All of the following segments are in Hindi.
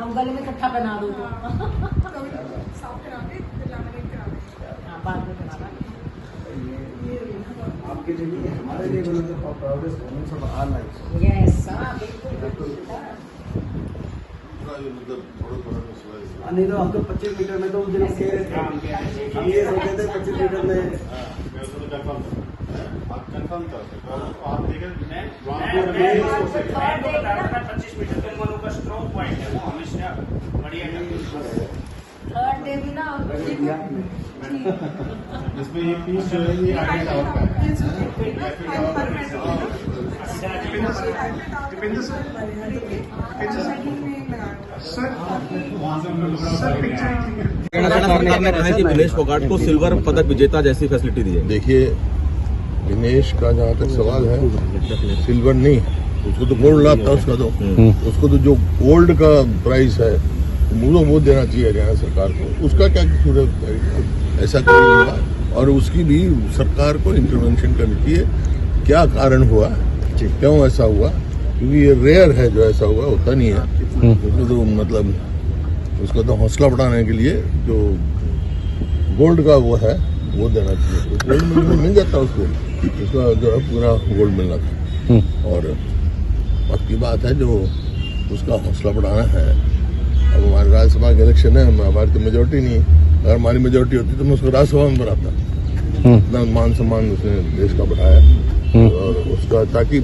हम गले में इकट्ठा बना दो बाद में बनाना आपके लिए हमारे लिए proudest moments of our life. Yes बिल्कुल नहीं तो हम तो 25 मीटर में तो उस दिन हम कह रहे थे हम ये सोच रहे थे 25 मीटर में कंफर्म था आप देखें मैं 25 मीटर तुम मनु का स्ट्रोक पॉइंट है वो हमेशा बढ़िया थर्ड डे भी ना इसमें ये पीस जो है ये आगे टावर का है विनेश फोगाट को सिल्वर पदक विजेता जैसी फैसिलिटी दी है। देखिए विनेश का जहाँ तक सवाल है सिल्वर नहीं उसको तो गोल्ड लाभ था उसको तो जो गोल्ड का प्राइस है वो देना चाहिए हरियाणा सरकार को। उसका क्या कसूर है? ऐसा कोई नहीं हुआ और उसकी भी सरकार को इंटरवेंशन करनी चाहिए। क्या कारण हुआ, क्यों ऐसा हुआ? क्योंकि ये रेयर है जो ऐसा हुआ, होता नहीं है। उसको तो मतलब उसको तो हौसला बढ़ाने के लिए जो गोल्ड का वो है वो देना चाहिए। गोल्ड मिल जाता उसको, उसका जो है पूरा गोल्ड मिलना था। और वक्त की बात है जो उसका हौसला बढ़ाना है। अब हमारे राज्यसभा के इलेक्शन है, हमारी तो मेजोरिटी नहीं। अगर हमारी मेजोरिटी होती तो मैं उसको राज्यसभा में बनाता। इतना मान सम्मान उसने देश का बढ़ाया और उसका ताकि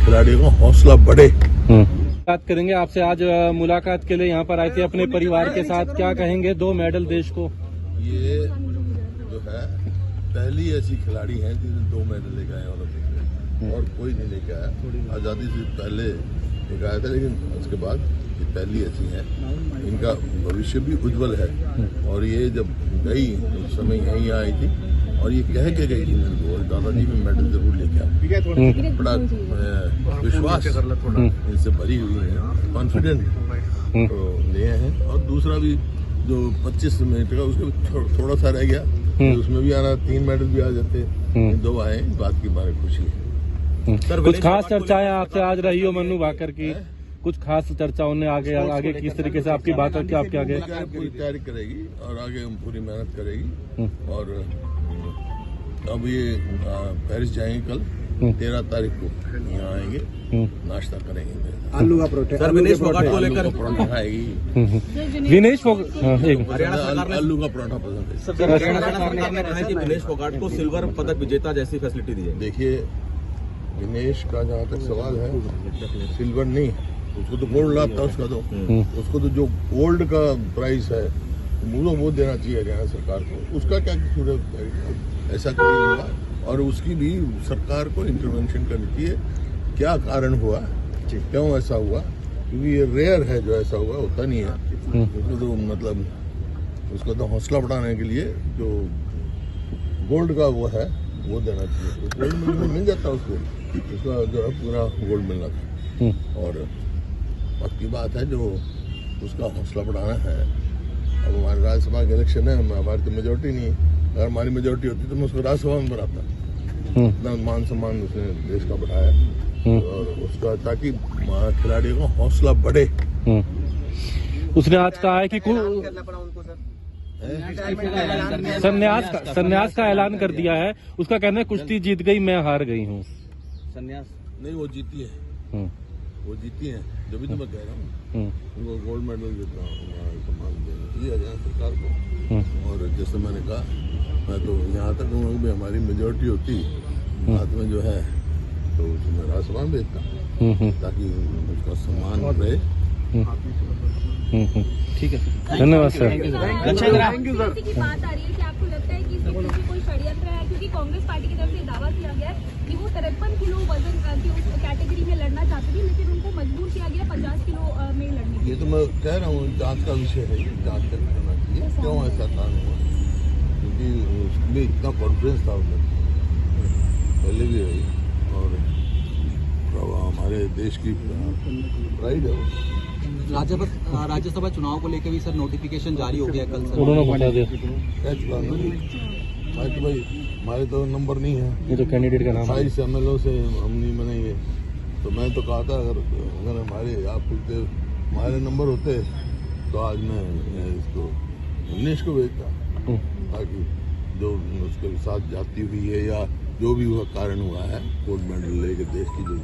खिलाड़ियों का हौसला बढ़े। बात करेंगे आपसे। आज मुलाकात के लिए यहाँ पर आए थे अपने परिवार के साथ, क्या कहेंगे? 2 मेडल देश को। ये जो है पहली ऐसी खिलाड़ी है जिन्हें 2 मेडल लेके आए ओलंपिक में और कोई नहीं लेके आया। आज़ादी से पहले लेके आया था लेकिन उसके बाद ये पहली ऐसी है। इनका भविष्य भी उज्जवल है और ये जब गई उस समय यहीं आई थी और ये कह के गई थी मेरे को दादाजी में मेडल जरूर लेके आओ। बड़ा विश्वास इनसे भरी हुई है, कॉन्फिडेंट तो लिए हैं। और दूसरा भी जो 25 मिनट का उसके थोड़ा सा रह गया उसमें भी आना 3 मेडल भी आ जाते, 2 आए। इस बात की बारे खुशी है। कुछ खास चर्चाएं आपसे आज रही हो मनु भाकर की? कुछ खास चर्चाओं ने आगे किस तरीके से आपकी बात करके आपके आगे पूरी तैयारी करेगी और आगे हम पूरी मेहनत करेगी। और अब ये पेरिस जाएंगे कल 13 तारीख को यहाँ आएंगे, नाश्ता करेंगे। आलू का परोठा सर विनेश फोगाट को लेकर परोठा खाएगी। विनेश आलू का परोठा पसंद है। हरियाणा सरकार ने कहा है कि विनेश फोगाट को सिल्वर पदक विजेता जैसी फैसिलिटी दी है। देखिए विनेश का जहाँ तक सवाल है सिल्वर नहीं उसको तो गोल्ड लाभ था उसको तो जो गोल्ड का प्राइस है वो देना चाहिए हरियाणा सरकार को। उसका क्या कसूर है? ऐसा कोई नहीं हुआ और उसकी भी सरकार को इंटरवेंशन करनी चाहिए। क्या कारण हुआ, क्यों ऐसा हुआ? क्योंकि ये रेयर है जो ऐसा हुआ, होता नहीं है। उसको तो मतलब उसको तो हौसला बढ़ाने के लिए जो गोल्ड का वो है वो देना चाहिए। गोल्ड मिल जाता उसको, उसका जो है पूरा गोल्ड मिलना था। और वक्त की बात है जो उसका हौसला बढ़ाना है। अब हमारे राज्यसभा के इलेक्शन है, हमारी तो मेजोरिटी नहीं। अगर हमारी मेजोरिटी होती तो मैं उसको राज्यसभा में बनाता। इतना मान सम्मान उसने देश का बढ़ाया और उसका ताकि खिलाड़ियों का हौसला बढ़े। उसने आज कहा है कि संन्यास का ऐलान कर दिया है। उसका कहना है कुश्ती जीत गई, मैं हार गई हूँ। संन्यास नहीं, वो जीती है, वो जीती है। जो भी तो मैं कह रहा हूँ उनको गोल्ड मेडल देता हूँ, सम्मान देना चाहिए हरियाणा सरकार को। और जैसे मैंने कहा मैं तो यहाँ तक कहूँगा कि हमारी मेजोरिटी होती बाद में जो है तो उसमें राज्यसभा में भेजता ताकि उसका सम्मान रहे। ठीक है, धन्यवाद सर। की बात आ रही है कि आपको लगता है कि इसके पीछे कोई षड्यंत्र है? क्योंकि कांग्रेस पार्टी की तरफ से दावा किया गया है कि वो 53 किलो वजन की उस कैटेगरी में लड़ना चाहती थी, लेकिन उनको मजबूर किया गया 50 किलो में लड़ने के लिए। ये तो मैं कह रहा हूँ जांच का विषय है, ये जांच करना चाहिए क्यों ऐसा कारण हुआ। क्योंकि उसमें इतना कॉन्फिडेंस था उसमें पहले भी रही और हमारे देश की प्राइड है। राज्यसभा चुनाव को लेकर भी सर नोटिफिकेशन जारी हो गया कल सर। उन्होंने बता दिया भाई हमारे तो नंबर नहीं है, ये तो कैंडिडेट का नाम है। 22 MLO से हम नहीं बनेंगे तो मैं तो कहा था अगर हमारे आप कुछ देर हमारे नंबर होते तो आज मैं इसको दिनेश को भेजता, ताकि जो उसके साथ जाती हुई है या जो भी हुआ कारण हुआ है गोल्ड मेडल लेके देश की जो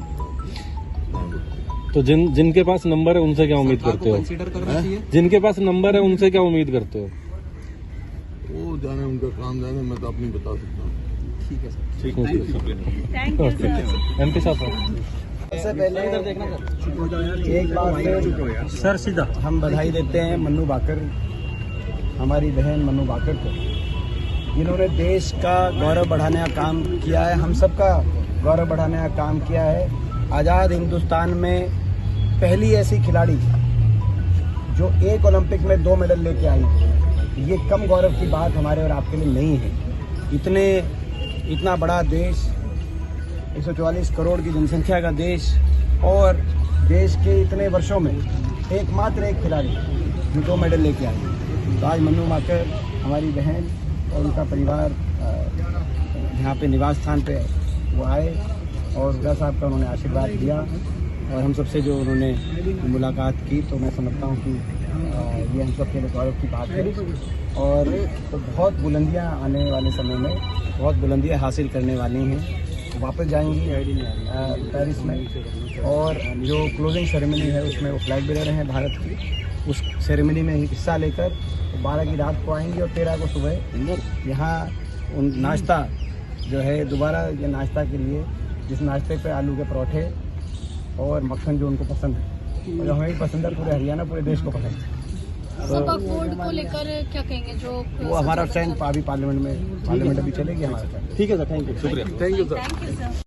तो जिनके पास नंबर है उनसे क्या उम्मीद करते हो? कंसीडर करना चाहिए। जिनके पास नंबर है उनसे क्या उम्मीद करते हो? वो जाने उनका काम जाने, मैं तो अपनी बता सकता हूँ। ठीक है sir. Thank you sir. MP साहब सबसे पहले एक बार फिर सर सीधा हम बधाई देते हैं मन्नू भाकर, हमारी बहन मन्नू भाकर को, जिन्होंने देश का गौरव बढ़ाने का काम किया है, हम सबका गौरव बढ़ाने का काम किया है। आज़ाद हिंदुस्तान में पहली ऐसी खिलाड़ी जो एक ओलंपिक में 2 मेडल लेके आई, ये कम गौरव की बात हमारे और आपके लिए नहीं है। इतना बड़ा देश, 144 करोड़ की जनसंख्या का देश, और देश के इतने वर्षों में एकमात्र एक खिलाड़ी जो 2 मेडल लेके आई। तो आज मन्नू भाकर हमारी बहन और उनका परिवार यहाँ पे निवास स्थान पे वो आए और रुद्रा साहब का उन्होंने आशीर्वाद दिया और हम सबसे जो उन्होंने मुलाकात की, तो मैं समझता हूँ कि ये हम सब के लिए गौरव की बात है। और तो बहुत बुलंदियाँ आने वाले समय में बहुत बुलंदियाँ हासिल करने वाली हैं। वापस जाएंगी पेरिस में, और जो क्लोजिंग सेरेमनी है उसमें वो फ्लैग बेरर हैं भारत की। उस सेरेमनी में हिस्सा लेकर 12 की रात को आएंगी और 13 को सुबह यहाँ उन नाश्ता जो है दोबारा ये नाश्ता के लिए, जिस नाश्ते पे आलू के परोठे और मक्खन जो उनको पसंद है और जो हमें पसंद है, पूरे हरियाणा पूरे देश को पसंद है। सपा कोड को लेकर क्या कहेंगे? जो वो हमारा स्टैंड अभी पार्लियामेंट अभी चलेगी हमारा स्टैंड। ठीक है सर, थैंक यू, शुक्रिया, थैंक यू सर।